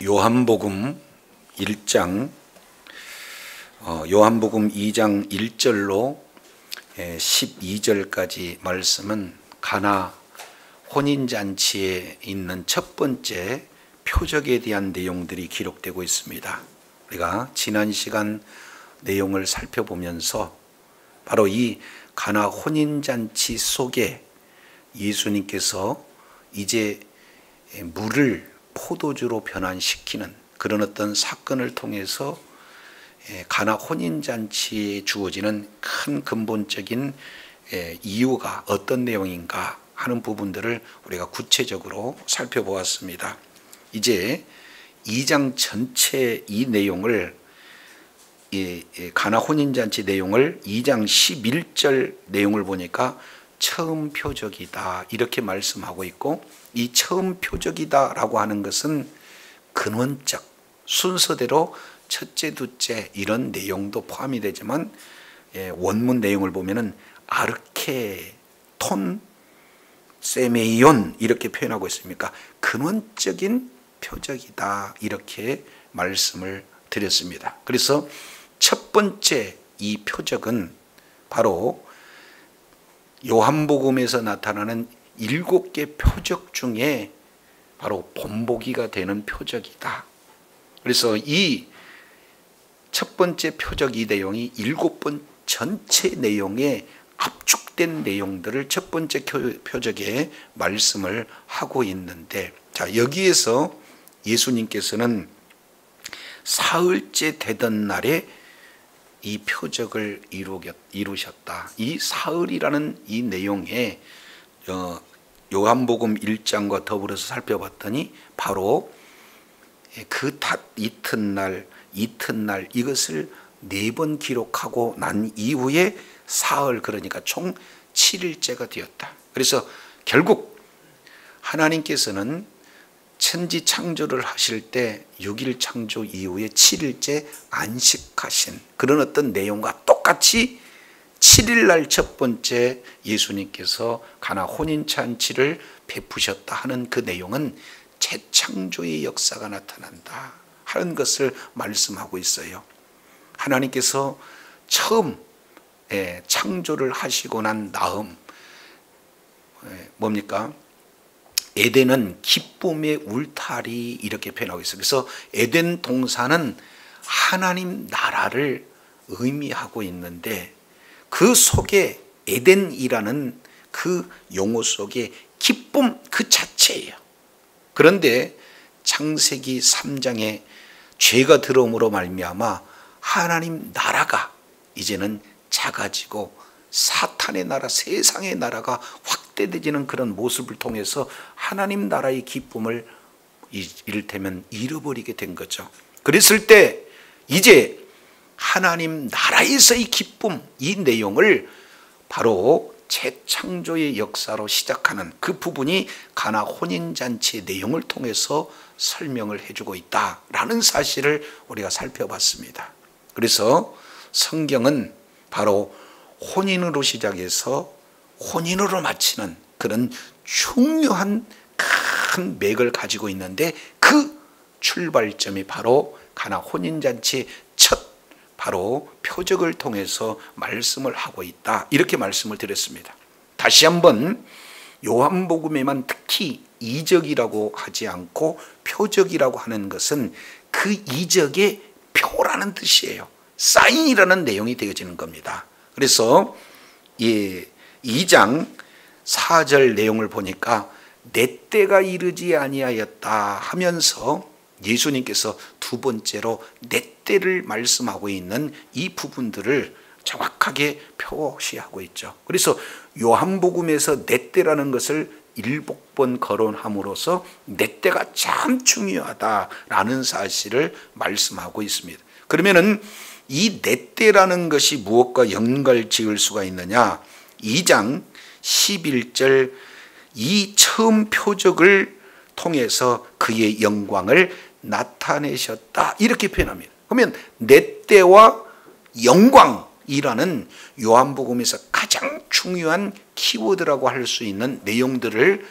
요한복음 1장 요한복음 2장 1절로 12절까지 말씀은 가나 혼인잔치에 있는 첫 번째 표적에 대한 내용들이 기록되고 있습니다. 우리가 지난 시간 내용을 살펴보면서 바로 이 가나 혼인잔치 속에 예수님께서 이제 물을 포도주로 변환시키는 그런 어떤 사건을 통해서 가나 혼인잔치에 주어지는 큰 근본적인 이유가 어떤 내용인가 하는 부분들을 우리가 구체적으로 살펴보았습니다. 이제 2장 전체 이 내용을 가나 혼인잔치 내용을 2장 11절 내용을 보니까 처음 표적이다 이렇게 말씀하고 있고, 이 처음 표적이다 라고 하는 것은 근원적 순서대로 첫째 둘째 이런 내용도 포함이 되지만 원문 내용을 보면은 아르케톤 세메이온 이렇게 표현하고 있습니까? 근원적인 표적이다 이렇게 말씀을 드렸습니다. 그래서 첫 번째 이 표적은 바로 요한복음에서 나타나는 7개 표적 중에 바로 본보기가 되는 표적이다. 그래서 이 첫 번째 표적 이 내용이 7번 전체 내용에 압축된 내용들을 첫 번째 표적에 말씀을 하고 있는데, 자, 여기에서 예수님께서는 사흘째 되던 날에 이 표적을 이루셨다. 이 사흘이라는 이 내용에 요한복음 1장과 더불어서 살펴봤더니 바로 그 이튿날 이것을 4번 기록하고 난 이후에 사흘, 그러니까 총 7일째가 되었다. 그래서 결국 하나님께서는 천지 창조를 하실 때 6일 창조 이후에 7일째 안식하신 그런 어떤 내용과 똑같이 7일날 첫 번째 예수님께서 가나 혼인잔치를 베푸셨다 하는 그 내용은 재창조의 역사가 나타난다 하는 것을 말씀하고 있어요. 하나님께서 처음 창조를 하시고 난 다음 뭡니까? 에덴은 기쁨의 울타리 이렇게 표현하고 있어요. 그래서 에덴 동산은 하나님 나라를 의미하고 있는데 그 속에 에덴이라는 그 용어 속에 기쁨 그 자체예요. 그런데 창세기 3장에 죄가 들어옴으로 말미암아 하나님 나라가 이제는 작아지고 사탄의 나라, 세상의 나라가 확대되지는 그런 모습을 통해서 하나님 나라의 기쁨을 이를테면 잃어버리게 된 거죠. 그랬을 때 이제 하나님 나라에서의 기쁨, 이 내용을 바로 재창조의 역사로 시작하는 그 부분이 가나 혼인잔치의 내용을 통해서 설명을 해주고 있다라는 사실을 우리가 살펴봤습니다. 그래서 성경은 바로 혼인으로 시작해서 혼인으로 마치는 그런 중요한 큰 맥을 가지고 있는데, 그 출발점이 바로 가나 혼인잔치의 첫 바로 표적을 통해서 말씀을 하고 있다 이렇게 말씀을 드렸습니다. 다시 한번 요한복음에만 특히 이적이라고 하지 않고 표적이라고 하는 것은 그 이적의 표라는 뜻이에요. 사인이라는 내용이 되어지는 겁니다. 그래서 2장 4절 내용을 보니까 내 때가 이르지 아니하였다 하면서 예수님께서 두 번째로 내 때를 말씀하고 있는 이 부분들을 정확하게 표시하고 있죠. 그래서 요한복음에서 내 때라는 것을 7번 거론함으로써 내 때가 참 중요하다라는 사실을 말씀하고 있습니다. 그러면은 이 내 때라는 것이 무엇과 연관을 지을 수가 있느냐? 2장 11절 이 처음 표적을 통해서 그의 영광을 나타내셨다 이렇게 표현합니다. 그러면 내 때와 영광이라는 요한복음에서 가장 중요한 키워드라고 할 수 있는 내용들을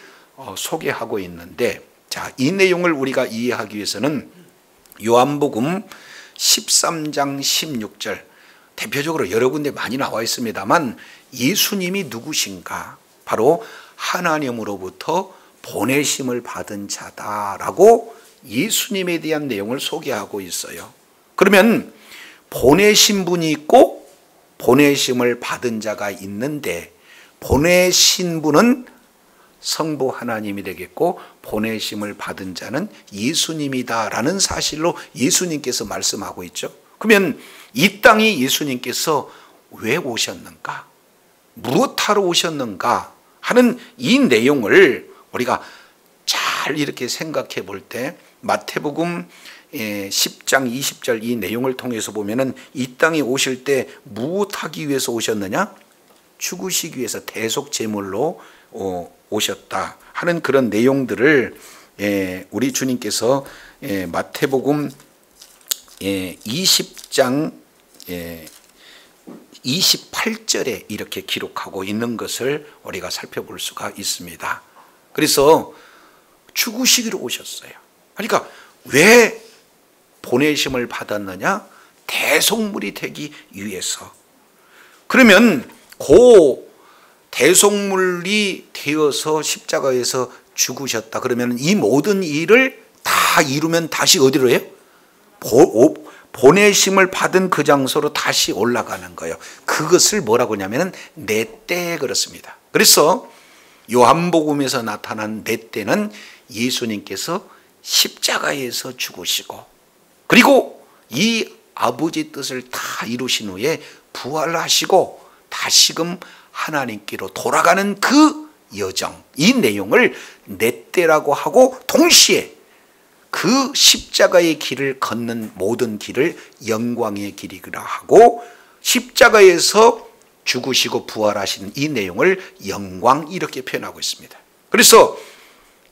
소개하고 있는데, 자, 이 내용을 우리가 이해하기 위해서는 요한복음 13장 16절, 대표적으로 여러 군데 많이 나와 있습니다만 예수님이 누구신가? 바로 하나님으로부터 보내심을 받은 자다라고 예수님에 대한 내용을 소개하고 있어요. 그러면 보내신 분이 있고 보내심을 받은 자가 있는데, 보내신 분은 성부 하나님이 되겠고 보내심을 받은 자는 예수님이다라는 사실로 예수님께서 말씀하고 있죠. 그러면 이 땅에 예수님께서 왜 오셨는가? 무엇하러 오셨는가? 하는 이 내용을 우리가 잘 이렇게 생각해 볼 때 마태복음 10장 20절 이 내용을 통해서 보면은 이 땅에 오실 때 무엇하기 위해서 오셨느냐? 죽으시기 위해서 대속 제물로 오셨다 하는 그런 내용들을 우리 주님께서 마태복음 20장 28절에 이렇게 기록하고 있는 것을 우리가 살펴볼 수가 있습니다. 그래서 죽으시기로 오셨어요. 그러니까 왜 보내심을 받았느냐? 대속물이 되기 위해서. 그러면 그 대속물이 되어서 십자가에서 죽으셨다. 그러면 이 모든 일을 다 이루면 다시 어디로 해요? 보내심을 받은 그 장소로 다시 올라가는 거예요. 그것을 뭐라고 하냐면 내 때 그렇습니다. 그래서 요한복음에서 나타난 내 때는 예수님께서 십자가에서 죽으시고 그리고 이 아버지 뜻을 다 이루신 후에 부활하시고 다시금 하나님께로 돌아가는 그 여정, 이 내용을 내 때라고 하고 동시에 그 십자가의 길을 걷는 모든 길을 영광의 길이라 하고 십자가에서 죽으시고 부활하신 이 내용을 영광 이렇게 표현하고 있습니다. 그래서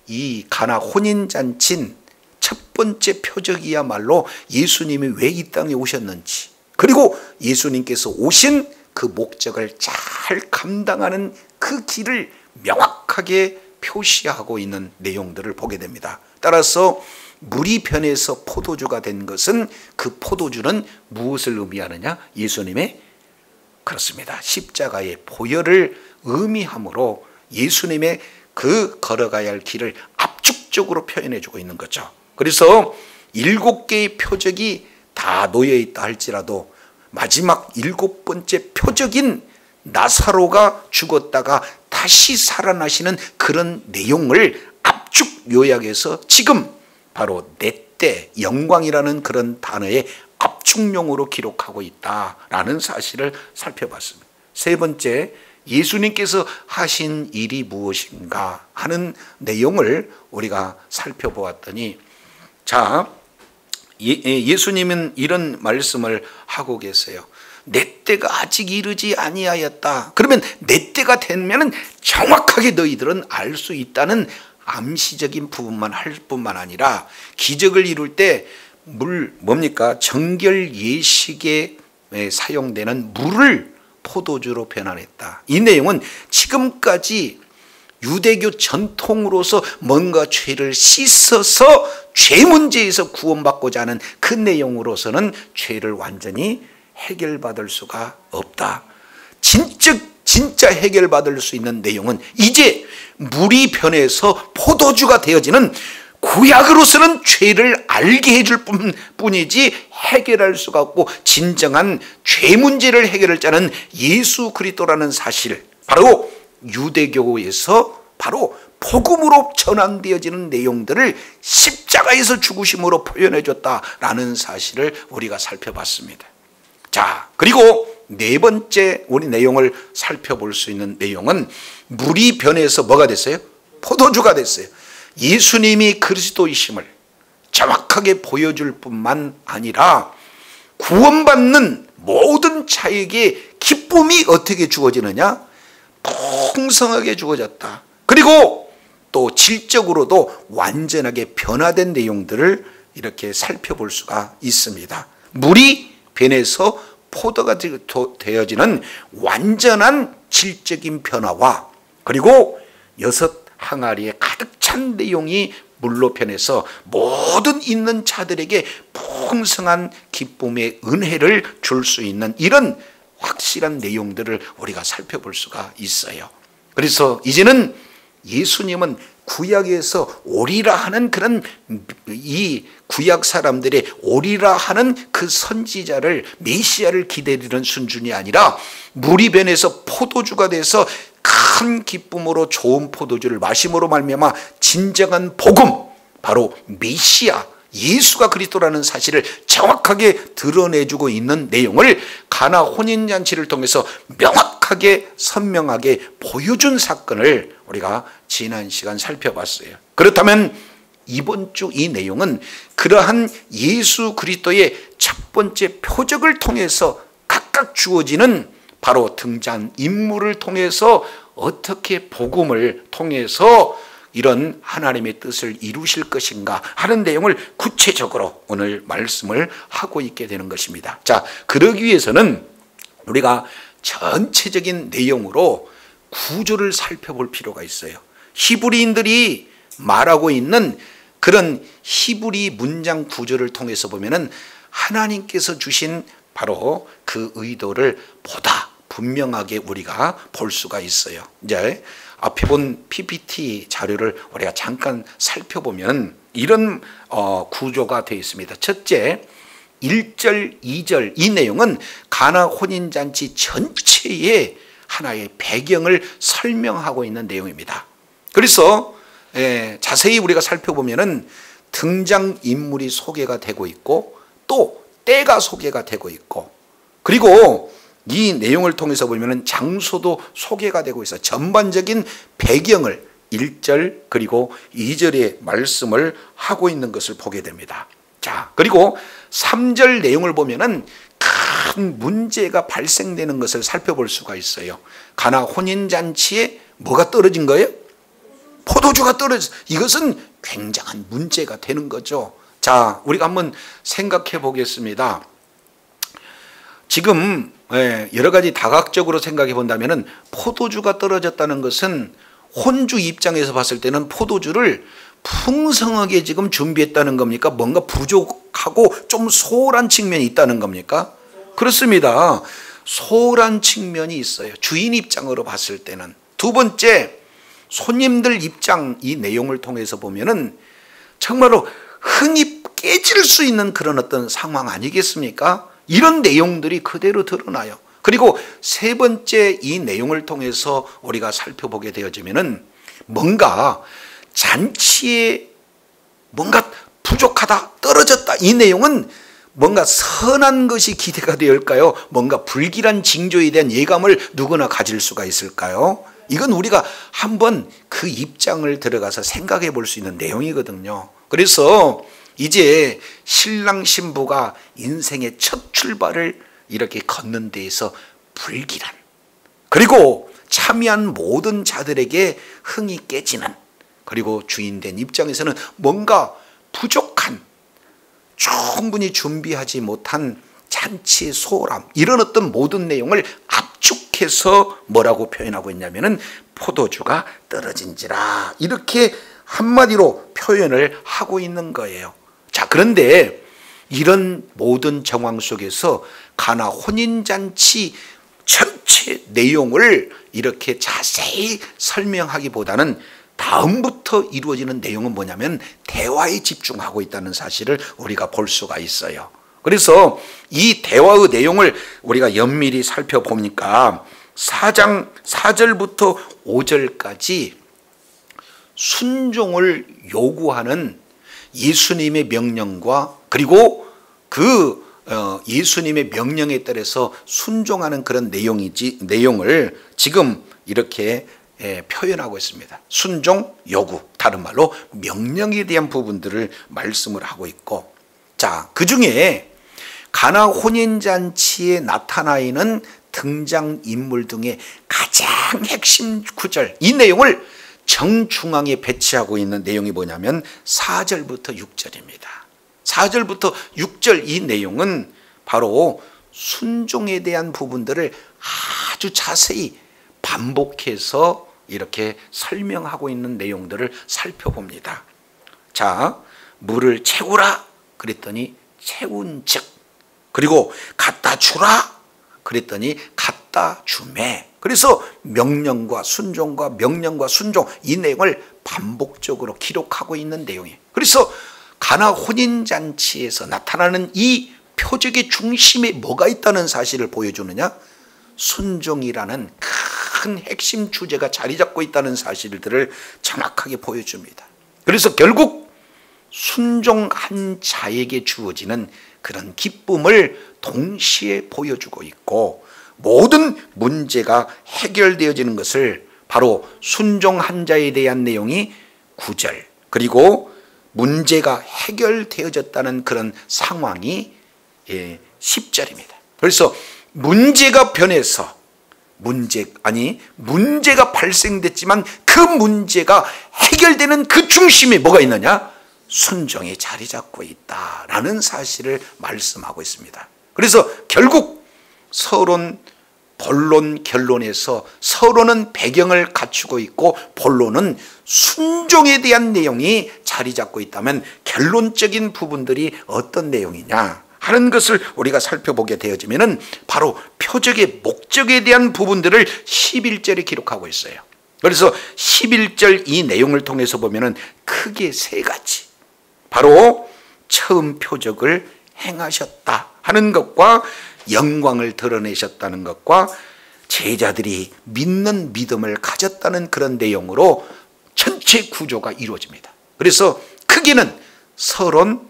이 가나 혼인잔치는 첫 번째 표적이야말로 예수님이 왜 이 땅에 오셨는지 그리고 예수님께서 오신 그 목적을 잘 감당하는 그 길을 명확하게 표시하고 있는 내용들을 보게 됩니다. 따라서 물이 변해서 포도주가 된 것은 그 포도주는 무엇을 의미하느냐? 예수님의 그렇습니다. 십자가의 보혈을 의미하므로 예수님의 그 걸어가야 할 길을 압축적으로 표현해 주고 있는 거죠. 그래서 7개의 표적이 다 놓여 있다 할지라도 마지막 7번째 표적인 나사로가 죽었다가 다시 살아나시는 그런 내용을 압축 요약해서 지금 바로 내 때 영광이라는 그런 단어의 압축용으로 기록하고 있다라는 사실을 살펴봤습니다. 세 번째, 예수님께서 하신 일이 무엇인가 하는 내용을 우리가 살펴보았더니, 자, 예수님은 이런 말씀을 하고 계세요. 내 때가 아직 이르지 아니하였다. 그러면 내 때가 되면 정확하게 너희들은 알 수 있다는 암시적인 부분만 할 뿐만 아니라 기적을 이룰 때 뭡니까? 정결 예식에 사용되는 물을 포도주로 변환했다. 이 내용은 지금까지 유대교 전통으로서 뭔가 죄를 씻어서 죄 문제에서 구원받고자 하는 그 내용으로서는 죄를 완전히 해결받을 수가 없다. 진짜 해결받을 수 있는 내용은 이제 물이 변해서 포도주가 되어지는 구약으로서는 죄를 알게 해줄 뿐이지 해결할 수가 없고 진정한 죄 문제를 해결할 자는 예수 그리스도라는 사실, 바로 유대교에서 바로 복음으로 전환되어지는 내용들을 십자가에서 죽으심으로 표현해 줬다라는 사실을 우리가 살펴봤습니다. 자, 그리고 네 번째 우리 내용을 살펴볼 수 있는 내용은 물이 변해서 뭐가 됐어요? 포도주가 됐어요. 예수님이 그리스도이심을 정확하게 보여줄 뿐만 아니라 구원받는 모든 자에게 기쁨이 어떻게 주어지느냐? 풍성하게 주어졌다. 그리고 또 질적으로도 완전하게 변화된 내용들을 이렇게 살펴볼 수가 있습니다. 물이 변해서 포도가 되어지는 완전한 질적인 변화와 그리고 6 항아리에 가득 찬 내용이 물로 변해서 모든 있는 자들에게 풍성한 기쁨의 은혜를 줄 수 있는 이런 확실한 내용들을 우리가 살펴볼 수가 있어요. 그래서 이제는 예수님은 구약에서 오리라 하는 그런 이 구약 사람들의 오리라 하는 그 선지자를 메시아를 기다리는 수준이 아니라 물이 변해서 포도주가 돼서 큰 기쁨으로 좋은 포도주를 마심으로 말미암아 진정한 복음, 바로 메시아 예수가 그리스도라는 사실을 정확하게 드러내주고 있는 내용을 가나 혼인잔치를 통해서 명확하게 선명하게 보여준 사건을 우리가 지난 시간 살펴봤어요. 그렇다면 이번 주 이 내용은 그러한 예수 그리스도의 첫 번째 표적을 통해서 각각 주어지는 바로 등장 인물을 통해서 어떻게 복음을 통해서 이런 하나님의 뜻을 이루실 것인가 하는 내용을 구체적으로 오늘 말씀을 하고 있게 되는 것입니다. 자, 그러기 위해서는 우리가 전체적인 내용으로 구조를 살펴볼 필요가 있어요. 히브리인들이 말하고 있는 그런 히브리 문장 구조를 통해서 보면은 하나님께서 주신 바로 그 의도를 보다 분명하게 우리가 볼 수가 있어요. 이제 앞에 본 PPT 자료를 우리가 잠깐 살펴보면 이런 구조가 되어 있습니다. 첫째, 1절, 2절 이 내용은 가나 혼인잔치 전체의 하나의 배경을 설명하고 있는 내용입니다. 그래서 자세히 우리가 살펴보면은 등장인물이 소개가 되고 있고 또 때가 소개가 되고 있고 그리고 이 내용을 통해서 보면은 장소도 소개가 되고 있어 전반적인 배경을 1절 그리고 2절의 말씀을 하고 있는 것을 보게 됩니다. 자, 그리고 3절 내용을 보면은 큰 문제가 발생되는 것을 살펴볼 수가 있어요. 가나 혼인잔치에 뭐가 떨어진 거예요? 포도주가 떨어져. 이것은 굉장한 문제가 되는 거죠. 자, 우리가 한번 생각해 보겠습니다. 지금 여러 가지 다각적으로 생각해 본다면 포도주가 떨어졌다는 것은 혼주 입장에서 봤을 때는 포도주를 풍성하게 지금 준비했다는 겁니까? 뭔가 부족하고 좀 소홀한 측면이 있다는 겁니까? 그렇습니다. 소홀한 측면이 있어요. 주인 입장으로 봤을 때는. 두 번째, 손님들 입장 이 내용을 통해서 보면은 정말로 흥이 깨질 수 있는 그런 어떤 상황 아니겠습니까? 이런 내용들이 그대로 드러나요. 그리고 세 번째 이 내용을 통해서 우리가 살펴보게 되어지면은 뭔가 잔치에 뭔가 부족하다, 떨어졌다. 이 내용은 뭔가 선한 것이 기대가 되었을까요? 뭔가 불길한 징조에 대한 예감을 누구나 가질 수가 있을까요? 이건 우리가 한번 그 입장을 들어가서 생각해 볼 수 있는 내용이거든요. 그래서 이제 신랑 신부가 인생의 첫 출발을 이렇게 걷는 데에서 불길한 그리고 참여한 모든 자들에게 흥이 깨지는 그리고 주인된 입장에서는 뭔가 부족한 충분히 준비하지 못한 잔치의 소홀함 이런 어떤 모든 내용을 압축해서 뭐라고 표현하고 있냐면은 포도주가 떨어진지라 이렇게 한마디로 표현을 하고 있는 거예요. 자, 그런데 이런 모든 정황 속에서 가나 혼인잔치 전체 내용을 이렇게 자세히 설명하기보다는 다음부터 이루어지는 내용은 뭐냐면 대화에 집중하고 있다는 사실을 우리가 볼 수가 있어요. 그래서 이 대화의 내용을 우리가 연밀히 살펴보니까 4장 4절부터 5절까지 순종을 요구하는 예수님의 명령과 그리고 그 예수님의 명령에 따라서 순종하는 그런 내용을 지금 이렇게 표현하고 있습니다. 순종 요구, 다른 말로 명령에 대한 부분들을 말씀을 하고 있고, 자, 그 중에 가나 혼인잔치에 나타나 있는 등장인물 등의 가장 핵심 구절, 이 내용을 정중앙에 배치하고 있는 내용이 뭐냐면 4절부터 6절입니다. 4절부터 6절 이 내용은 바로 순종에 대한 부분들을 아주 자세히 반복해서 이렇게 설명하고 있는 내용들을 살펴봅니다. 자, 물을 채우라 그랬더니 채운 즉, 그리고 갖다 주라 그랬더니 갖다 주매. 그래서 명령과 순종과 명령과 순종, 이 내용을 반복적으로 기록하고 있는 내용이에요. 그래서 가나 혼인잔치에서 나타나는 이 표적의 중심에 뭐가 있다는 사실을 보여주느냐? 순종이라는 큰 핵심 주제가 자리 잡고 있다는 사실들을 정확하게 보여줍니다. 그래서 결국 순종한 자에게 주어지는 그런 기쁨을 동시에 보여주고 있고, 모든 문제가 해결되어지는 것을 바로 순종한 자에 대한 내용이 9절, 그리고 문제가 해결되어졌다는 그런 상황이 10절입니다. 그래서 문제가 변해서 문제가 발생됐지만 그 문제가 해결되는 그 중심에 뭐가 있느냐? 순종이 자리 잡고 있다라는 사실을 말씀하고 있습니다. 그래서 결국 서론, 본론, 결론에서 서론은 배경을 갖추고 있고 본론은 순종에 대한 내용이 자리 잡고 있다면 결론적인 부분들이 어떤 내용이냐 하는 것을 우리가 살펴보게 되어지면 바로 표적의 목적에 대한 부분들을 11절에 기록하고 있어요. 그래서 11절 이 내용을 통해서 보면 크게 세 가지, 바로 처음 표적을 행하셨다 하는 것과 영광을 드러내셨다는 것과 제자들이 믿는 믿음을 가졌다는 그런 내용으로 전체 구조가 이루어집니다. 그래서 크게는 서론,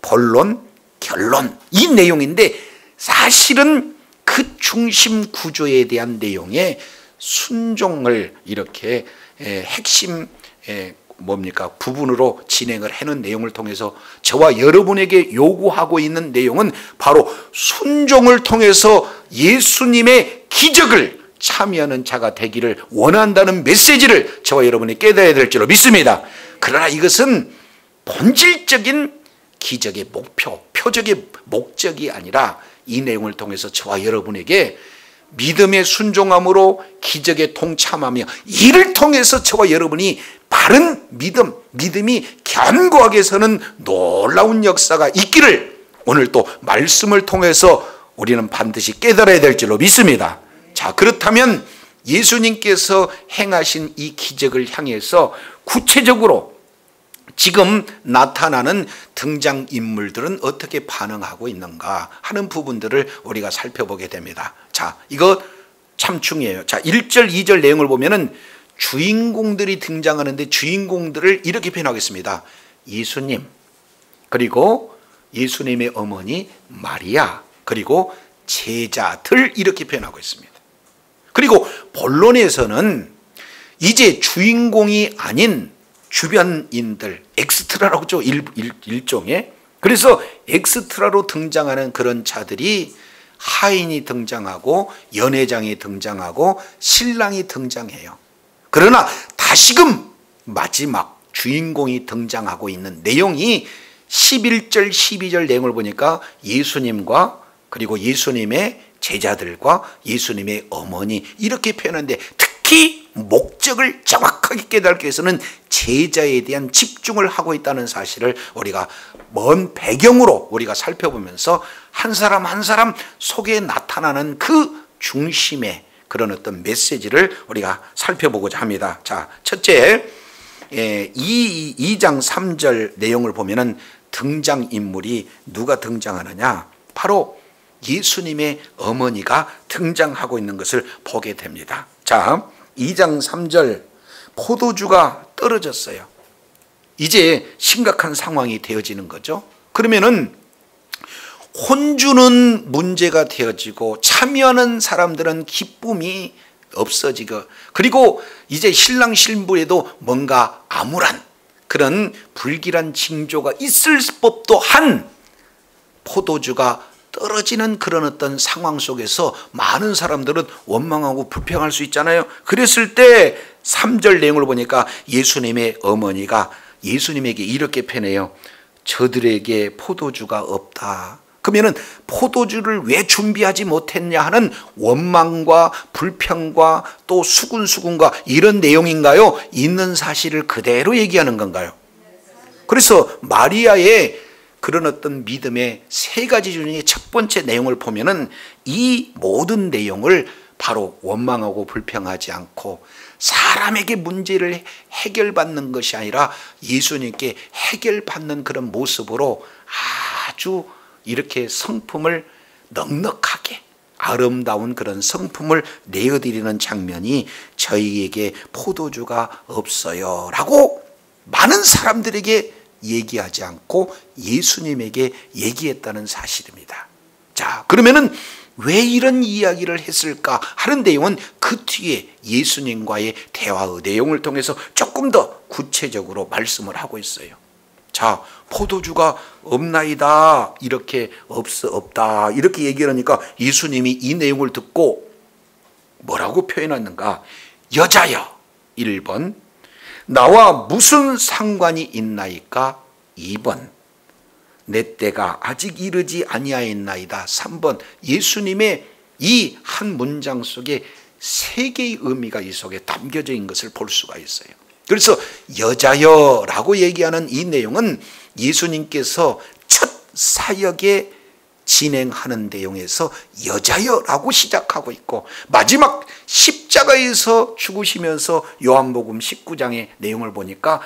본론, 결론, 이 내용인데 사실은 그 중심 구조에 대한 내용에 순종을 이렇게 핵심 부분으로 진행을 해놓은 내용을 통해서 저와 여러분에게 요구하고 있는 내용은 바로 순종을 통해서 예수님의 기적을 참여하는 자가 되기를 원한다는 메시지를 저와 여러분이 깨달아야 될 줄로 믿습니다. 그러나 이것은 본질적인 기적의 목표, 표적의 목적이 아니라 이 내용을 통해서 저와 여러분에게 믿음의 순종함으로 기적에 동참하며 이를 통해서 저와 여러분이 바른 믿음이 견고하게 서는 놀라운 역사가 있기를 오늘 또 말씀을 통해서 우리는 반드시 깨달아야 될 줄로 믿습니다. 자, 그렇다면 예수님께서 행하신 이 기적을 향해서 구체적으로 지금 나타나는 등장인물들은 어떻게 반응하고 있는가 하는 부분들을 우리가 살펴보게 됩니다. 자, 이거 참 중요해요. 자, 1절, 2절 내용을 보면은 주인공들이 등장하는데 주인공들을 이렇게 표현하겠습니다. 예수님, 그리고 예수님의 어머니 마리아, 그리고 제자들, 이렇게 표현하고 있습니다. 그리고 본론에서는 이제 주인공이 아닌 주변인들, 엑스트라라고 하죠. 일종의. 그래서 엑스트라로 등장하는 그런 자들이 하인이 등장하고 연회장이 등장하고 신랑이 등장해요. 그러나 다시금 마지막 주인공이 등장하고 있는 내용이 11절 12절 내용을 보니까 예수님과 그리고 예수님의 제자들과 예수님의 어머니, 이렇게 표현하는데 특히 목적을 정확하게 깨닫기 위해서는 제자에 대한 집중을 하고 있다는 사실을 우리가 먼 배경으로 우리가 살펴보면서 한 사람 한 사람 속에 나타나는 그 중심의 그런 어떤 메시지를 우리가 살펴보고자 합니다. 자, 첫째, 2장 3절 내용을 보면은 등장인물이 누가 등장하느냐? 바로 예수님의 어머니가 등장하고 있는 것을 보게 됩니다. 자, 2장 3절, 포도주가 떨어졌어요. 이제 심각한 상황이 되어지는 거죠. 그러면은 혼주는 문제가 되어지고 참여하는 사람들은 기쁨이 없어지고, 그리고 이제 신랑 신부에도 뭔가 암울한 그런 불길한 징조가 있을 법도 한 포도주가 떨어지는 그런 어떤 상황 속에서 많은 사람들은 원망하고 불평할 수 있잖아요. 그랬을 때 3절 내용을 보니까 예수님의 어머니가 예수님에게 이렇게 표현해요. 저들에게 포도주가 없다. 그러면은 포도주를 왜 준비하지 못했냐 하는 원망과 불평과 또 수군수군과 이런 내용인가요? 있는 사실을 그대로 얘기하는 건가요? 그래서 마리아의 그런 어떤 믿음의 세 가지 중에 첫 번째 내용을 보면은 이 모든 내용을 바로 원망하고 불평하지 않고 사람에게 문제를 해결받는 것이 아니라 예수님께 해결받는 그런 모습으로 아주 이렇게 성품을 넉넉하게 아름다운 그런 성품을 내어드리는 장면이 저희에게 포도주가 없어요 라고 많은 사람들에게 얘기하지 않고 예수님에게 얘기했다는 사실입니다. 자, 그러면은 왜 이런 이야기를 했을까 하는 내용은 그 뒤에 예수님과의 대화의 내용을 통해서 조금 더 구체적으로 말씀을 하고 있어요. 자, 포도주가 없나이다 이렇게 없다 이렇게 얘기하니까 예수님이 이 내용을 듣고 뭐라고 표현하는가? 여자여 1번 나와 무슨 상관이 있나이까? 2번 내 때가 아직 이르지 아니하였나이다. 3번 예수님의 이 한 문장 속에 세 개의 의미가 이 속에 담겨져 있는 것을 볼 수가 있어요. 그래서 여자여라고 얘기하는 이 내용은 예수님께서 첫 사역에 진행하는 내용에서 여자여라고 시작하고 있고 마지막 십자가에서 죽으시면서 요한복음 19장의 내용을 보니까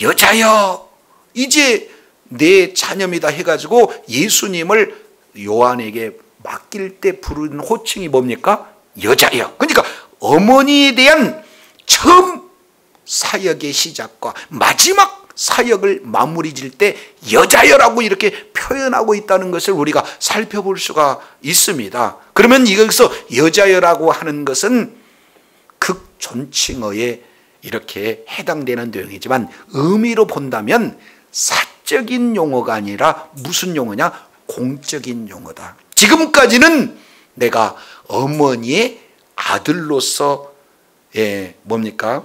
여자여 이제 내 자녀입니다 해가지고 예수님을 요한에게 맡길 때 부르는 호칭이 뭡니까? 여자여. 그러니까 어머니에 대한 처음 사역의 시작과 마지막 사역을 마무리 질 때 여자여라고 이렇게 표현하고 있다는 것을 우리가 살펴볼 수가 있습니다. 그러면 여기서 여자여라고 하는 것은 극존칭어에 이렇게 해당되는 내용이지만 의미로 본다면 사적인 용어가 아니라 무슨 용어냐? 공적인 용어다. 지금까지는 내가 어머니의 아들로서 뭡니까?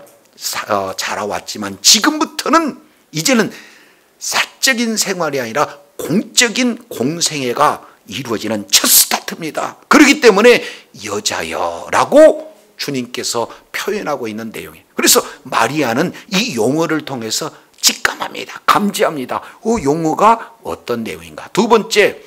자라왔지만 지금부터는 이제는 사적인 생활이 아니라 공적인 공생애가 이루어지는 첫 스타트입니다. 그렇기 때문에 여자여라고 주님께서 표현하고 있는 내용이에요. 그래서 마리아는 이 용어를 통해서 직감합니다. 감지합니다. 용어가 어떤 내용인가. 두 번째,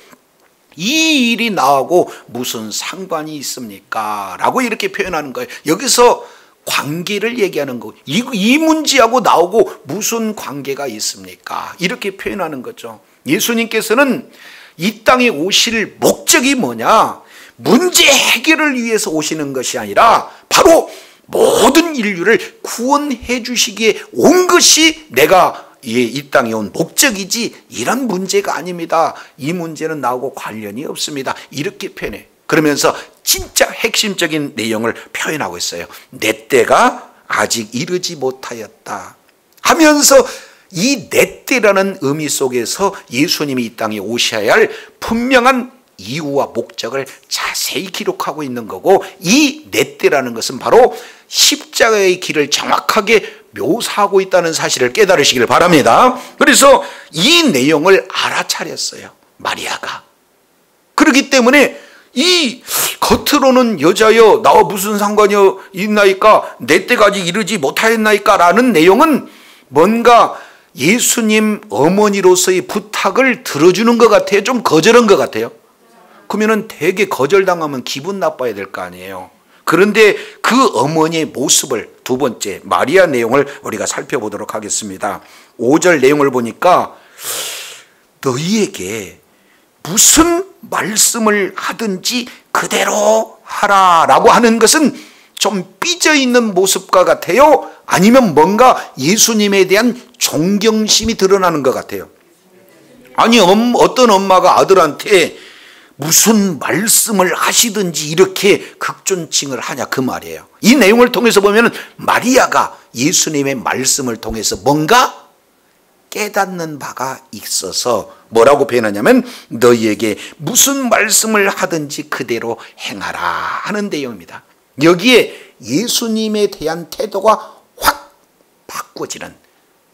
이 일이 나하고 무슨 상관이 있습니까? 라고 이렇게 표현하는 거예요. 여기서 관계를 얘기하는 거. 이 문제하고 나오고 무슨 관계가 있습니까? 이렇게 표현하는 거죠. 예수님께서는 이 땅에 오실 목적이 뭐냐? 문제 해결을 위해서 오시는 것이 아니라 바로 모든 인류를 구원해 주시기에 온 것이 내가 이 땅에 온 목적이지 이런 문제가 아닙니다. 이 문제는 나하고 관련이 없습니다. 이렇게 표현해. 그러면서 진짜 핵심적인 내용을 표현하고 있어요. 내 때가 아직 이르지 못하였다 하면서 이 내 때라는 의미 속에서 예수님이 이 땅에 오셔야 할 분명한 이유와 목적을 자세히 기록하고 있는 거고, 이 내 때라는 것은 바로 십자가의 길을 정확하게 묘사하고 있다는 사실을 깨달으시길 바랍니다. 그래서 이 내용을 알아차렸어요, 마리아가. 그렇기 때문에 이 겉으로는 여자여 나와 무슨 상관이 있나이까, 내 때까지 이르지 못하였나이까 라는 내용은 뭔가 예수님 어머니로서의 부탁을 들어주는 것 같아요. 좀 거절한 것 같아요. 그러면은 되게 거절당하면 기분 나빠야 될 거 아니에요. 그런데 그 어머니의 모습을, 두 번째 마리아 내용을 우리가 살펴보도록 하겠습니다. 5절 내용을 보니까 너희에게 무슨 말씀을 하든지 그대로 하라 라고 하는 것은 좀 삐져있는 모습과 같아요? 아니면 뭔가 예수님에 대한 존경심이 드러나는 것 같아요? 아니, 어떤 엄마가 아들한테 무슨 말씀을 하시든지 이렇게 극존칭을 하냐, 그 말이에요. 이 내용을 통해서 보면 마리아가 예수님의 말씀을 통해서 뭔가 깨닫는 바가 있어서 뭐라고 표현하냐면 너희에게 무슨 말씀을 하든지 그대로 행하라 하는 내용입니다. 여기에 예수님에 대한 태도가 확 바꿔지는,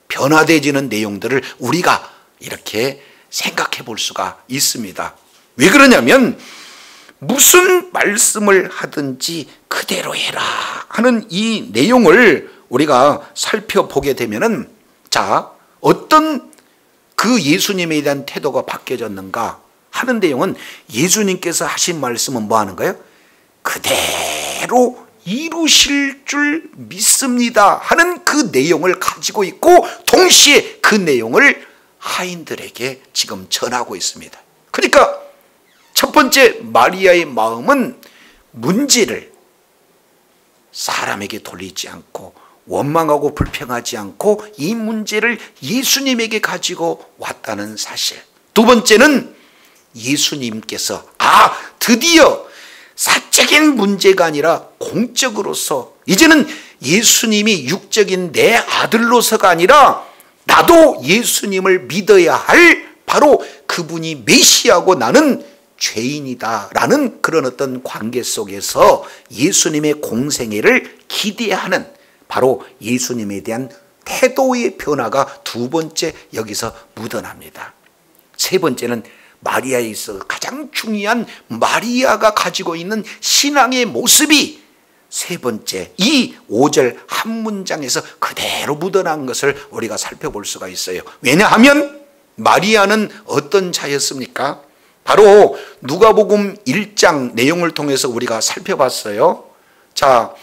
변화되지는 내용들을 우리가 이렇게 생각해 볼 수가 있습니다. 왜 그러냐면 무슨 말씀을 하든지 그대로 해라 하는 이 내용을 우리가 살펴보게 되면은, 자, 어떤 그 예수님에 대한 태도가 바뀌어졌는가 하는 내용은 예수님께서 하신 말씀은 뭐 하는 거예요? 그대로 이루실 줄 믿습니다 하는 그 내용을 가지고 있고, 동시에 그 내용을 하인들에게 지금 전하고 있습니다. 그러니까 첫 번째, 마리아의 마음은 문제를 사람에게 돌리지 않고 원망하고 불평하지 않고 이 문제를 예수님에게 가지고 왔다는 사실. 두 번째는 예수님께서 드디어 사적인 문제가 아니라 공적으로서, 이제는 예수님이 육적인 내 아들로서가 아니라 나도 예수님을 믿어야 할 바로 그분이 메시아고 나는 죄인이다라는 그런 어떤 관계 속에서 예수님의 공생애를 기대하는 바로 예수님에 대한 태도의 변화가 두 번째 여기서 묻어납니다. 세 번째는 마리아에 있어 가장 중요한 마리아가 가지고 있는 신앙의 모습이 세 번째 이 5절 한 문장에서 그대로 묻어난 것을 우리가 살펴볼 수가 있어요. 왜냐하면 마리아는 어떤 자였습니까? 바로 누가복음 1장 내용을 통해서 우리가 살펴봤어요. 자,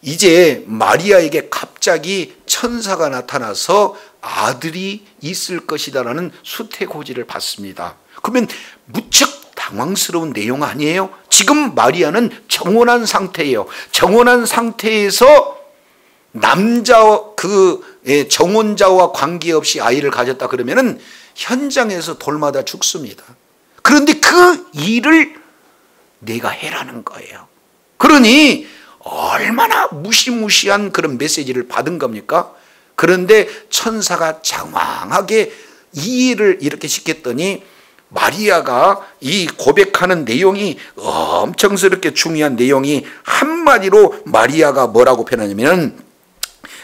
이제 마리아에게 갑자기 천사가 나타나서 아들이 있을 것이다라는 수태고지를 받습니다. 그러면 무척 당황스러운 내용 아니에요? 지금 마리아는 정혼한 상태예요. 정혼한 상태에서 정혼자와 관계없이 아이를 가졌다 그러면은 현장에서 돌마다 죽습니다. 그런데 그 일을 내가 해라는 거예요. 그러니 얼마나 무시무시한 그런 메시지를 받은 겁니까? 그런데 천사가 장황하게 이 일을 이렇게 시켰더니 마리아가 이 고백하는 내용이 엄청스럽게 중요한 내용이 한마디로 마리아가 뭐라고 표현하냐면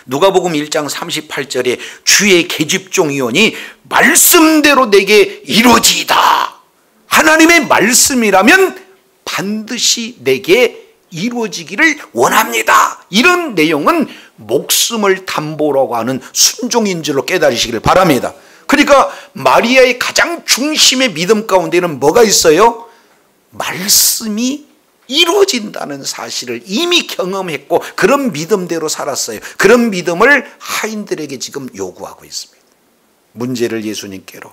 누가복음 1장 38절에 주의 계집종이오니 말씀대로 내게 이루어지이다. 하나님의 말씀이라면 반드시 내게 이루어지기를 원합니다. 이런 내용은 목숨을 담보라고 하는 순종인 줄로 깨달으시기를 바랍니다. 그러니까 마리아의 가장 중심의 믿음 가운데는 뭐가 있어요? 말씀이 이루어진다는 사실을 이미 경험했고 그런 믿음대로 살았어요. 그런 믿음을 하인들에게 지금 요구하고 있습니다. 문제를 예수님께로.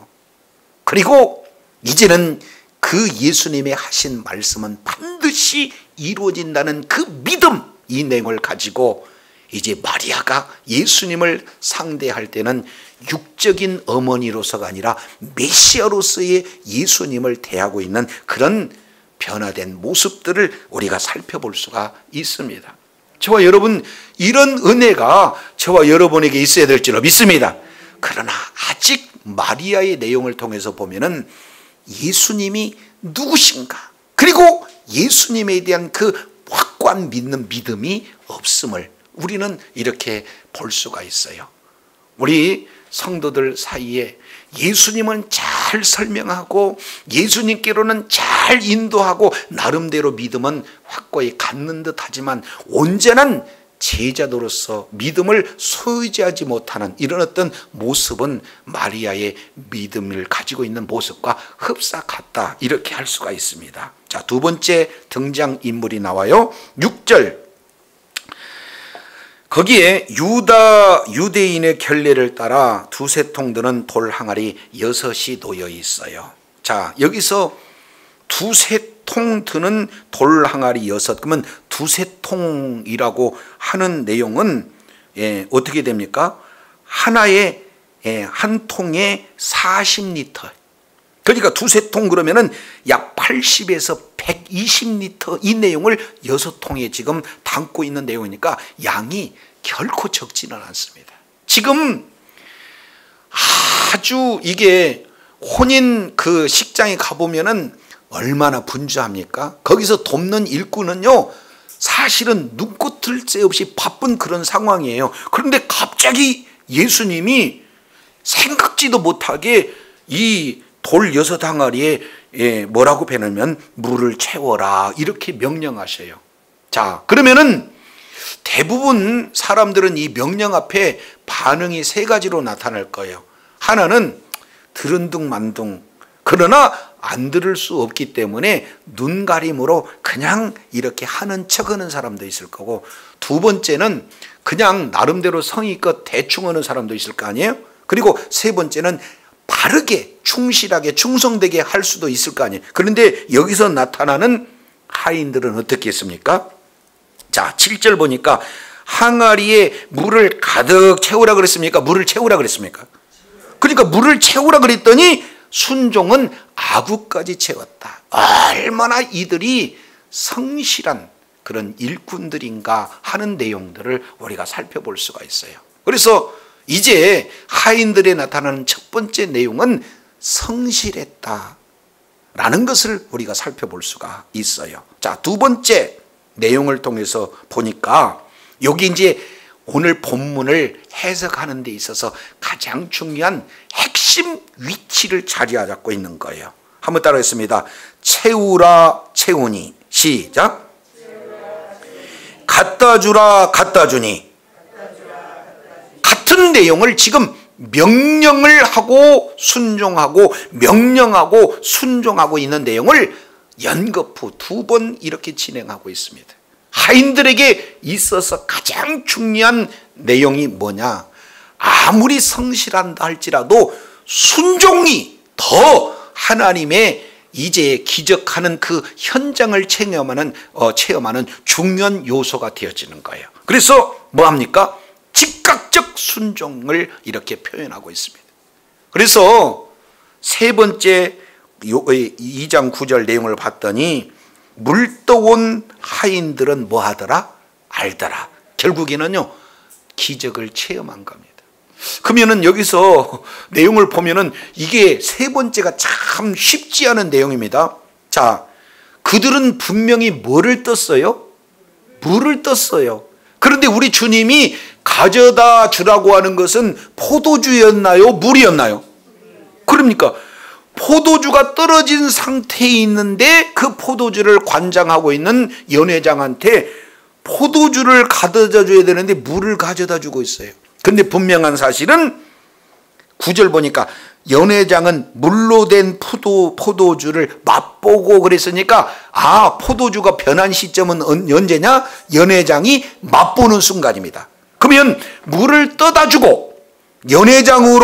그리고 이제는 그 예수님의 하신 말씀은 반드시 이루어진다는 그 믿음, 이 내용을 가지고 이제 마리아가 예수님을 상대할 때는 육적인 어머니로서가 아니라 메시아로서의 예수님을 대하고 있는 그런 변화된 모습들을 우리가 살펴볼 수가 있습니다. 저와 여러분, 이런 은혜가 저와 여러분에게 있어야 될 줄로 믿습니다. 그러나 아직 마리아의 내용을 통해서 보면은 예수님이 누구신가, 그리고 예수님에 대한 그 확고한 믿는 믿음이 없음을 우리는 이렇게 볼 수가 있어요. 우리 성도들 사이에 예수님은 잘 설명하고 예수님께로는 잘 인도하고 나름대로 믿음은 확고히 갖는 듯 하지만 온전한 제자도로서 믿음을 소유하지 못하는 이런 어떤 모습은 마리아의 믿음을 가지고 있는 모습과 흡사 같다, 이렇게 할 수가 있습니다. 자, 두 번째 등장인물이 나와요. 6절. 거기에 유대인의 결례를 따라 두세 통 드는 돌 항아리 6이 놓여 있어요. 자, 여기서 두세 통 드는 돌 항아리 6, 그러면 두세 통이라고 하는 내용은 어떻게 됩니까? 하나에 한 통에 40리터. 그러니까 두세 통 그러면은 약 80에서 120리터 이 내용을 6통에 지금 담고 있는 내용이니까 양이 결코 적지는 않습니다. 지금 아주 이게 혼인 그 식장에 가보면은 얼마나 분주합니까? 거기서 돕는 일꾼은요, 사실은 눈꽃을 새 없이 바쁜 그런 상황이에요. 그런데 갑자기 예수님이 생각지도 못하게 이 돌 6 항아리에 뭐라고 배우면 물을 채워라, 이렇게 명령하셔요. 자, 그러면은 대부분 사람들은 이 명령 앞에 반응이 세 가지로 나타날 거예요. 하나는 들은둥만둥. 그러나 안 들을 수 없기 때문에 눈가림으로 그냥 이렇게 하는 척하는 사람도 있을 거고, 두 번째는 그냥 나름대로 성의껏 대충 하는 사람도 있을 거 아니에요. 그리고 세 번째는 바르게 충실하게 충성되게 할 수도 있을 거 아니에요. 그런데 여기서 나타나는 하인들은 어떻게 했습니까? 자, 7절 보니까 항아리에 물을 가득 채우라 그랬습니까? 물을 채우라 그랬습니까? 그러니까 물을 채우라 그랬더니 순종은 아구까지 채웠다. 얼마나 이들이 성실한 그런 일꾼들인가 하는 내용들을 우리가 살펴볼 수가 있어요. 그래서 이제 하인들에 나타나는 첫 번째 내용은 성실했다 라는 것을 우리가 살펴볼 수가 있어요. 자, 두 번째 내용을 통해서 보니까 여기 이제 오늘 본문을 해석하는 데 있어서 가장 중요한 핵심 위치를 자리잡고 있는 거예요. 한번 따라하겠습니다. 채우라 채우니. 시작. 갖다 주라 갖다 주니. 같은 내용을 지금 명령을 하고 순종하고 명령하고 순종하고 있는 내용을 연거푸 두 번 이렇게 진행하고 있습니다. 하인들에게 있어서 가장 중요한 내용이 뭐냐? 아무리 성실한다 할지라도 순종이 더 하나님의 이제 기적하는 그 현장을 체험하는 중요한 요소가 되어지는 거예요. 그래서 뭐합니까? 즉각적 순종을 이렇게 표현하고 있습니다. 그래서 세 번째 2장 9절 내용을 봤더니 물떠온 하인들은 뭐 하더라? 알더라. 결국에는요, 기적을 체험한 겁니다. 그러면은 여기서 내용을 보면은 이게 세 번째가 참 쉽지 않은 내용입니다. 자, 그들은 분명히 뭐를 떴어요? 물을 떴어요. 그런데 우리 주님이 가져다 주라고 하는 것은 포도주였나요? 물이었나요? 그러니까 포도주가 떨어진 상태에 있는데 그 포도주를 관장하고 있는 연회장한테 포도주를 가져다 줘야 되는데 물을 가져다 주고 있어요. 근데 분명한 사실은 9절 보니까 연회장은 물로 된 포도주를 맛보고 그랬으니까, 포도주가 변한 시점은 언제냐? 연회장이 맛보는 순간입니다. 그러면 물을 떠다 주고 연회장에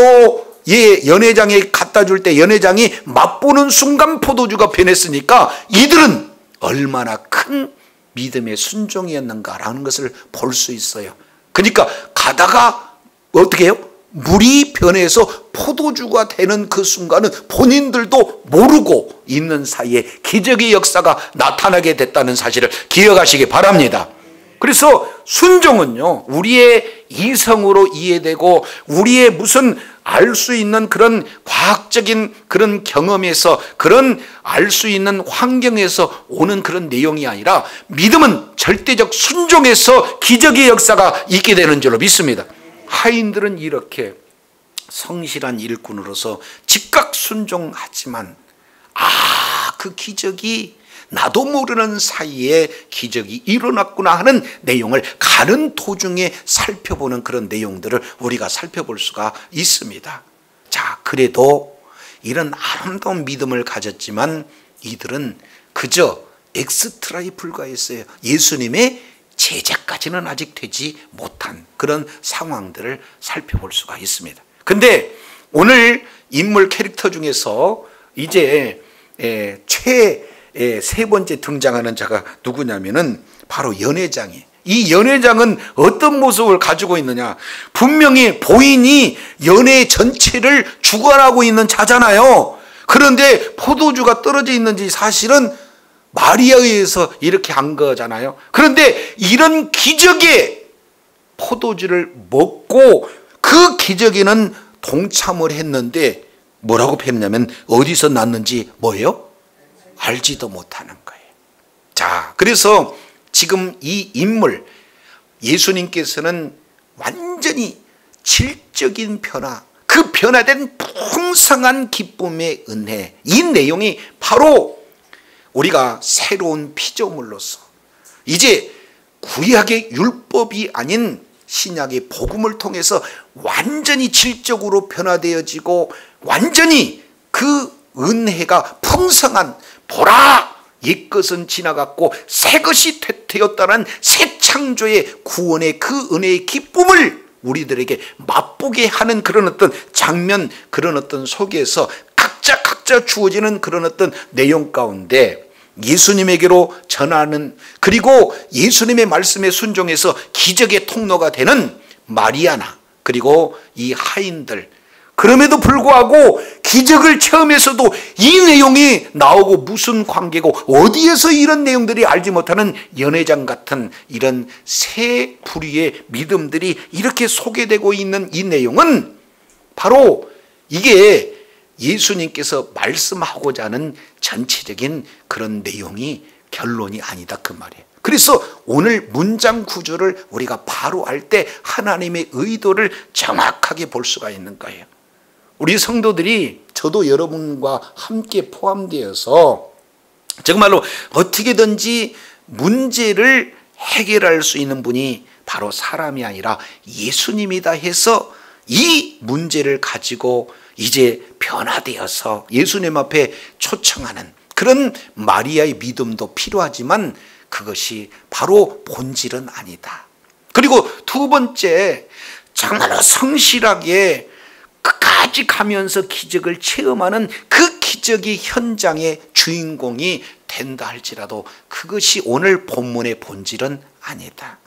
갖다 줄 때 연회장이 맛보는 순간 포도주가 변했으니까 이들은 얼마나 큰 믿음의 순종이었는가라는 것을 볼 수 있어요. 그러니까 가다가 어떻게 해요? 물이 변해서 포도주가 되는 그 순간은 본인들도 모르고 있는 사이에 기적의 역사가 나타나게 됐다는 사실을 기억하시기 바랍니다. 그래서 순종은요, 우리의 이성으로 이해되고 우리의 무슨 알 수 있는 그런 과학적인 그런 경험에서, 그런 알 수 있는 환경에서 오는 그런 내용이 아니라 믿음은 절대적 순종에서 기적의 역사가 있게 되는 줄로 믿습니다. 하인들은 이렇게 성실한 일꾼으로서 즉각 순종하지만 그 기적이 나도 모르는 사이에 기적이 일어났구나 하는 내용을 가는 도중에 살펴보는 그런 내용들을 우리가 살펴볼 수가 있습니다. 자, 그래도 이런 아름다운 믿음을 가졌지만 이들은 그저 엑스트라에 불과했어요. 예수님의 제자까지는 아직 되지 못한 그런 상황들을 살펴볼 수가 있습니다. 근데 오늘 인물 캐릭터 중에서 이제 세 번째 등장하는 자가 누구냐면은 바로 연회장이에요. 이 연회장은 어떤 모습을 가지고 있느냐? 분명히 보인이 연회 전체를 주관하고 있는 자잖아요. 그런데 포도주가 떨어져 있는지 사실은 마리아에 의해서 이렇게 한 거잖아요. 그런데 이런 기적의 포도주를 먹고 그 기적에는 동참을 했는데 뭐라고 표현하냐면 어디서 났는지 뭐예요? 알지도 못하는 거예요. 자, 그래서 지금 이 인물 예수님께서는 완전히 질적인 변화, 그 변화된 풍성한 기쁨의 은혜, 이 내용이 바로 우리가 새로운 피조물로서 이제 구약의 율법이 아닌 신약의 복음을 통해서 완전히 질적으로 변화되어지고 완전히 그 은혜가 풍성한, 보라 옛것은 지나갔고 새 것이 되었다는 새 창조의 구원의 그 은혜의 기쁨을 우리들에게 맛보게 하는 그런 어떤 장면, 그런 어떤 속에서 각자 주어지는 그런 어떤 내용 가운데 예수님에게로 전하는, 그리고 예수님의 말씀에 순종해서 기적의 통로가 되는 마리아나 그리고 이 하인들, 그럼에도 불구하고 기적을 체험해서도 이 내용이 나오고 무슨 관계고 어디에서 이런 내용들이 알지 못하는 연회장 같은 이런 새 부류의 믿음들이 이렇게 소개되고 있는 이 내용은 바로 이게 예수님께서 말씀하고자 하는 전체적인 그런 내용이 결론이 아니다 그 말이에요. 그래서 오늘 문장 구조를 우리가 바로 알 때 하나님의 의도를 정확하게 볼 수가 있는 거예요. 우리 성도들이, 저도 여러분과 함께 포함되어서 정말로 어떻게든지 문제를 해결할 수 있는 분이 바로 사람이 아니라 예수님이다 해서 이 문제를 가지고 이제 변화되어서 예수님 앞에 초청하는 그런 마리아의 믿음도 필요하지만 그것이 바로 본질은 아니다. 그리고 두 번째, 정말로 성실하게 끝까지 가면서 기적을 체험하는 그 기적의 현장의 주인공이 된다 할지라도 그것이 오늘 본문의 본질은 아니다.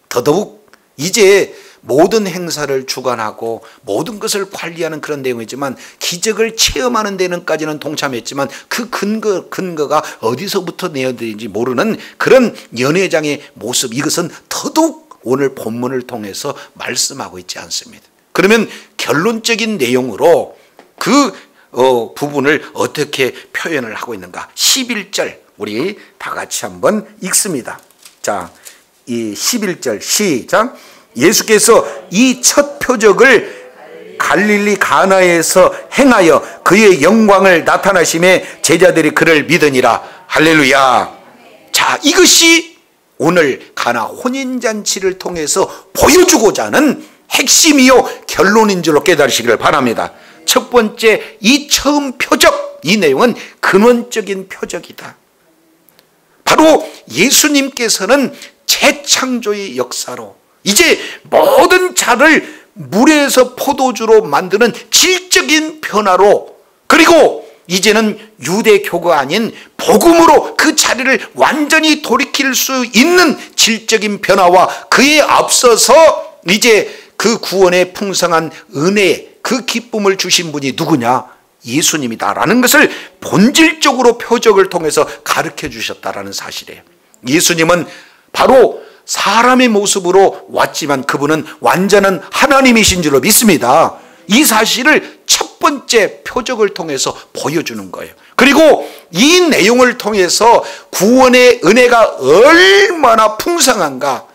더더욱 이제 모든 행사를 주관하고 모든 것을 관리하는 그런 내용이지만 기적을 체험하는 데는까지는 동참했지만 그 근거가 어디서부터 내어드는지 모르는 그런 연회장의 모습, 이것은 더더욱 오늘 본문을 통해서 말씀하고 있지 않습니다. 그러면 결론적인 내용으로 그 부분을 어떻게 표현을 하고 있는가? 11절 우리 다 같이 한번 읽습니다. 자, 이 11절 시작. 예수께서 이 첫 표적을 갈릴리 가나에서 행하여 그의 영광을 나타나심에 제자들이 그를 믿으니라. 할렐루야. 자, 이것이 오늘 가나 혼인잔치를 통해서 보여주고자 하는 핵심이요 결론인 줄로 깨달으시기를 바랍니다. 첫 번째, 이 처음 표적, 이 내용은 근원적인 표적이다. 바로 예수님께서는 재창조의 역사로 이제 모든 자를 물에서 포도주로 만드는 질적인 변화로, 그리고 이제는 유대교가 아닌 복음으로 그 자리를 완전히 돌이킬 수 있는 질적인 변화와 그에 앞서서 이제 그 구원의 풍성한 은혜, 그 기쁨을 주신 분이 누구냐? 예수님이다라는 것을 본질적으로 표적을 통해서 가르쳐 주셨다라는 사실이에요. 예수님은 바로 사람의 모습으로 왔지만 그분은 완전한 하나님이신 줄로 믿습니다. 이 사실을 첫 번째 표적을 통해서 보여주는 거예요. 그리고 이 내용을 통해서 구원의 은혜가 얼마나 풍성한가,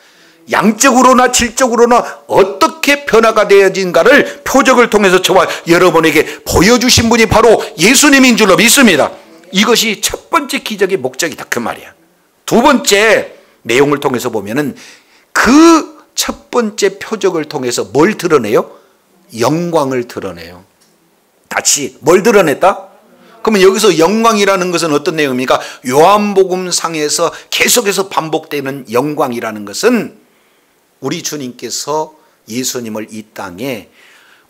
양적으로나 질적으로나 어떻게 변화가 되어진가를 표적을 통해서 저와 여러분에게 보여주신 분이 바로 예수님인 줄로 믿습니다. 이것이 첫 번째 기적의 목적이다 그 말이야. 두 번째 내용을 통해서 보면은 그 첫 번째 표적을 통해서 뭘 드러내요? 영광을 드러내요. 다시 뭘 드러냈다? 그러면 여기서 영광이라는 것은 어떤 내용입니까? 요한복음상에서 계속해서 반복되는 영광이라는 것은 우리 주님께서 예수님을 이 땅에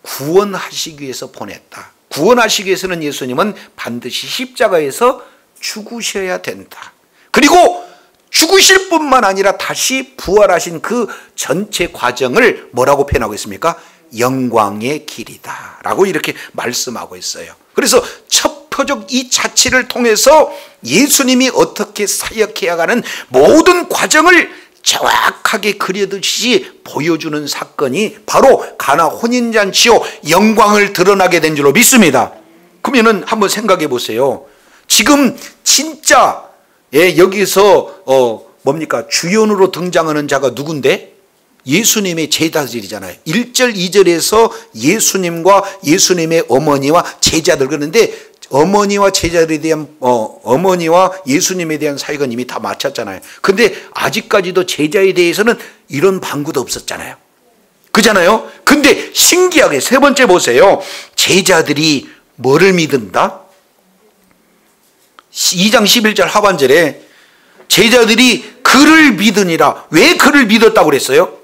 구원하시기 위해서 보냈다. 구원하시기 위해서는 예수님은 반드시 십자가에서 죽으셔야 된다. 그리고 죽으실 뿐만 아니라 다시 부활하신 그 전체 과정을 뭐라고 표현하고 있습니까? 영광의 길이다 라고 이렇게 말씀하고 있어요. 그래서 첫 표적 이 자체를 통해서 예수님이 어떻게 사역해야 하는 모든 과정을 정확하게 그려듯이 보여주는 사건이 바로 가나 혼인잔치요 영광을 드러나게 된 줄로 믿습니다. 그러면 한번 생각해 보세요. 지금 진짜 여기서 뭡니까? 주연으로 등장하는 자가 누군데? 예수님의 제자들이잖아요. 1절 2절에서 예수님과 예수님의 어머니와 제자들, 그런데 어머니와 제자들에 대한 어머니와 예수님에 대한 사역은 이미 다 마쳤잖아요. 근데 아직까지도 제자에 대해서는 이런 방구도 없었잖아요. 그잖아요. 근데 신기하게 세 번째 보세요. 제자들이 뭐를 믿는다? 2장 11절 하반절에 제자들이 그를 믿으니라. 왜 그를 믿었다고 그랬어요?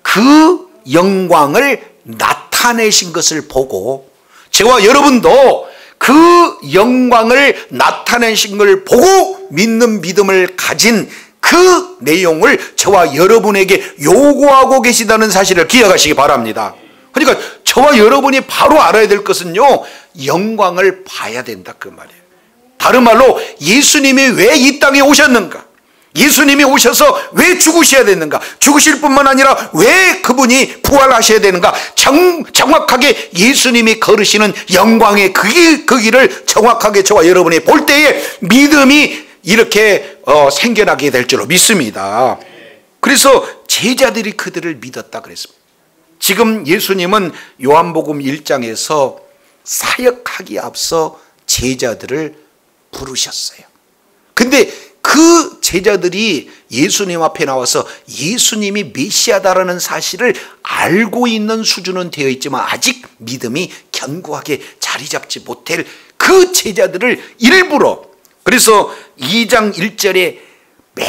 그 영광을 나타내신 것을 보고, 저와 여러분도 그 영광을 나타내신 걸 보고 믿는 믿음을 가진 그 내용을 저와 여러분에게 요구하고 계시다는 사실을 기억하시기 바랍니다. 그러니까 저와 여러분이 바로 알아야 될 것은요, 영광을 봐야 된다 그 말이에요. 다른 말로 예수님이 왜 이 땅에 오셨는가, 예수님이 오셔서 왜 죽으셔야 되는가, 죽으실 뿐만 아니라 왜 그분이 부활하셔야 되는가, 정확하게 예수님이 걸으시는 영광의 그 길을 정확하게 저와 여러분이 볼 때에 믿음이 이렇게 생겨나게 될 줄로 믿습니다. 그래서 제자들이 그들을 믿었다 그랬습니다. 지금 예수님은 요한복음 1장에서 사역하기에 앞서 제자들을 부르셨어요. 근데 그 제자들이 예수님 앞에 나와서 예수님이 메시아다라는 사실을 알고 있는 수준은 되어 있지만 아직 믿음이 견고하게 자리 잡지 못할 그 제자들을 일부러, 그래서 2장 1절에 맨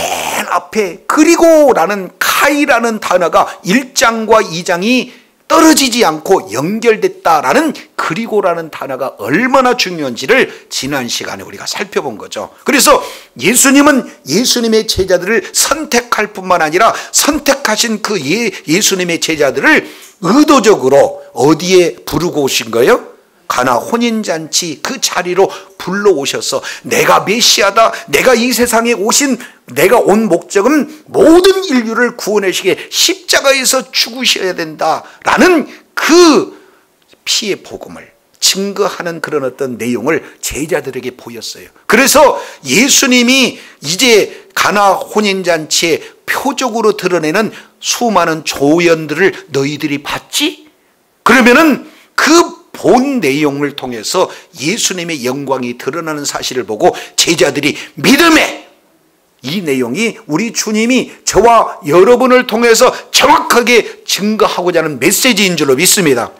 앞에 그리고라는 카이라는 단어가 1장과 2장이 떨어지지 않고 연결됐다라는 그리고라는 단어가 얼마나 중요한지를 지난 시간에 우리가 살펴본 거죠. 그래서 예수님은 예수님의 제자들을 선택할 뿐만 아니라 선택하신 그 예수님의 제자들을 의도적으로 어디에 부르고 오신 거예요? 가나 혼인잔치 그 자리로 불러오셔서 내가 메시아다, 내가 이 세상에 오신, 내가 온 목적은 모든 인류를 구원하시게 십자가에서 죽으셔야 된다라는 그 피의 복음을 증거하는 그런 어떤 내용을 제자들에게 보였어요. 그래서 예수님이 이제 가나 혼인잔치에 표적으로 드러내는 수많은 조연들을 너희들이 봤지? 그러면은 그 본 내용을 통해서 예수님의 영광이 드러나는 사실을 보고 제자들이 믿음에, 이 내용이 우리 주님이 저와 여러분을 통해서 정확하게 증거하고자 하는 메시지인 줄로 믿습니다.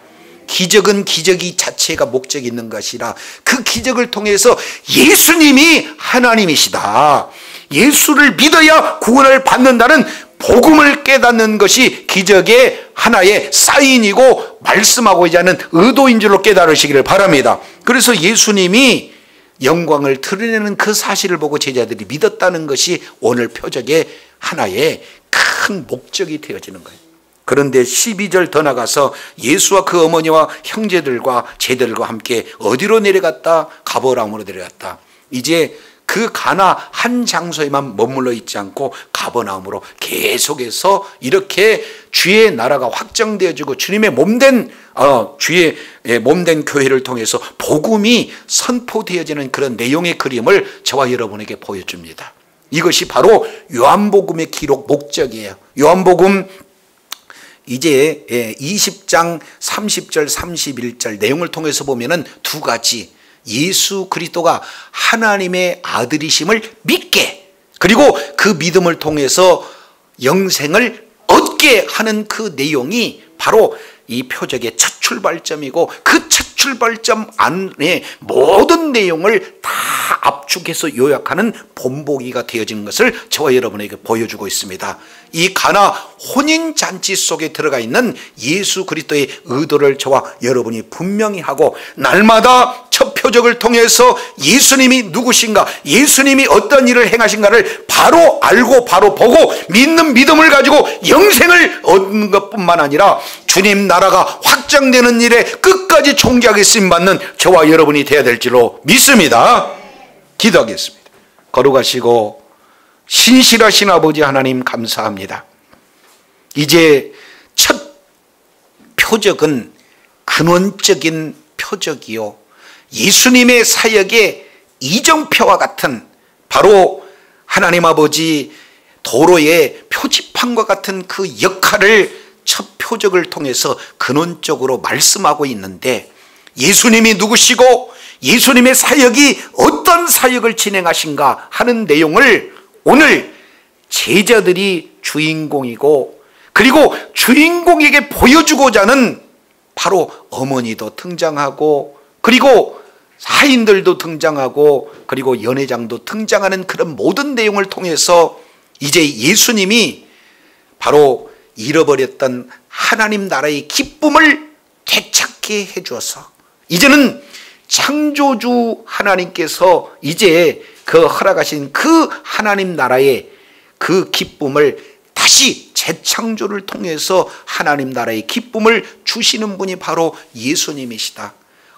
기적은 기적이 자체가 목적이 있는 것이라 그 기적을 통해서 예수님이 하나님이시다, 예수를 믿어야 구원을 받는다는 복음을 깨닫는 것이 기적의 하나의 사인이고 말씀하고자 하는 의도인 줄로 깨달으시기를 바랍니다. 그래서 예수님이 영광을 드러내는 그 사실을 보고 제자들이 믿었다는 것이 오늘 표적의 하나의 큰 목적이 되어지는 거예요. 그런데 12절 더 나가서 예수와 그 어머니와 형제들과 제자들과 함께 어디로 내려갔다? 가버나움으로 내려갔다. 이제 그 가나 한 장소에만 머물러 있지 않고 가버나움으로 계속해서 이렇게 주의 나라가 확장되어지고 주님의 몸된 주의 몸된 교회를 통해서 복음이 선포되어지는 그런 내용의 그림을 저와 여러분에게 보여줍니다. 이것이 바로 요한복음의 기록 목적이에요. 요한복음 이제 20장 30절 31절 내용을 통해서 보면은 두 가지, 예수 그리스도가 하나님의 아들이심을 믿게, 그리고 그 믿음을 통해서 영생을 얻게 하는 그 내용이 바로 이 표적의 첫 출발점이고, 그 첫 출발점 안에 모든 내용을 다 압축해서 요약하는 본보기가 되어진 것을 저와 여러분에게 보여주고 있습니다. 이 가나 혼인잔치 속에 들어가 있는 예수 그리스도의 의도를 저와 여러분이 분명히 하고, 날마다 첫 표적을 통해서 예수님이 누구신가, 예수님이 어떤 일을 행하신가를 바로 알고 바로 보고 믿는 믿음을 가지고 영생을 얻는 것뿐만 아니라 주님 나라가 확장되는 일에 끝까지 총기하게 쓰임받는 저와 여러분이 되어야 될지로 믿습니다. 기도하겠습니다. 거룩하시고 신실하신 아버지 하나님, 감사합니다. 이제 첫 표적은 근원적인 표적이요, 예수님의 사역의 이정표와 같은, 바로 하나님 아버지 도로의 표지판과 같은 그 역할을 첫 표적을 통해서 근원적으로 말씀하고 있는데, 예수님이 누구시고 예수님의 사역이 어떤 사역을 진행하신가 하는 내용을 오늘 제자들이 주인공이고 그리고 주인공에게 보여주고자 하는 바로 어머니도 등장하고, 그리고 사인들도 등장하고, 그리고 연회장도 등장하는 그런 모든 내용을 통해서 이제 예수님이 바로 잃어버렸던 하나님 나라의 기쁨을 되찾게 해주어서 이제는 창조주 하나님께서 이제 그 허락하신 그 하나님 나라의 그 기쁨을 다시 재창조를 통해서 하나님 나라의 기쁨을 주시는 분이 바로 예수님이시다.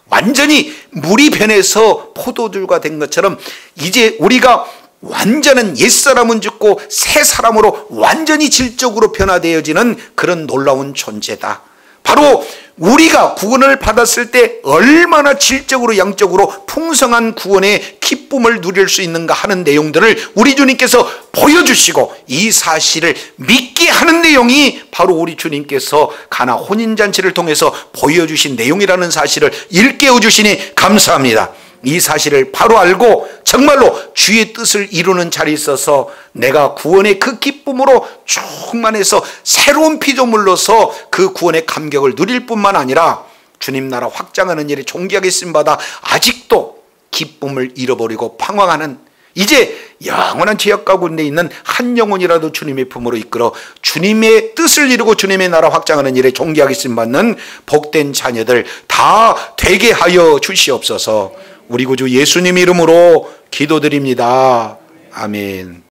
완전히 물이 변해서 포도주가 된 것처럼 이제 우리가 완전한 옛사람은 죽고 새 사람으로 완전히 질적으로 변화되어지는 그런 놀라운 존재다. 바로 우리가 구원을 받았을 때 얼마나 질적으로 양적으로 풍성한 구원의 기쁨을 누릴 수 있는가 하는 내용들을 우리 주님께서 보여주시고, 이 사실을 믿게 하는 내용이 바로 우리 주님께서 가나 혼인잔치를 통해서 보여주신 내용이라는 사실을 일깨워 주시니 감사합니다. 이 사실을 바로 알고 정말로 주의 뜻을 이루는 자리에 있어서 내가 구원의 그 기쁨으로 충만해서 새로운 피조물로서 그 구원의 감격을 누릴 뿐만 아니라 주님 나라 확장하는 일에 존귀하게 쓰임받아 아직도 기쁨을 잃어버리고 방황하는, 이제 영원한 죄악 가운데 있는 한 영혼이라도 주님의 품으로 이끌어 주님의 뜻을 이루고 주님의 나라 확장하는 일에 존귀하게 쓰임받는 복된 자녀들 다 되게 하여 주시옵소서. 우리 구주 예수님 이름으로 기도드립니다. 아멘.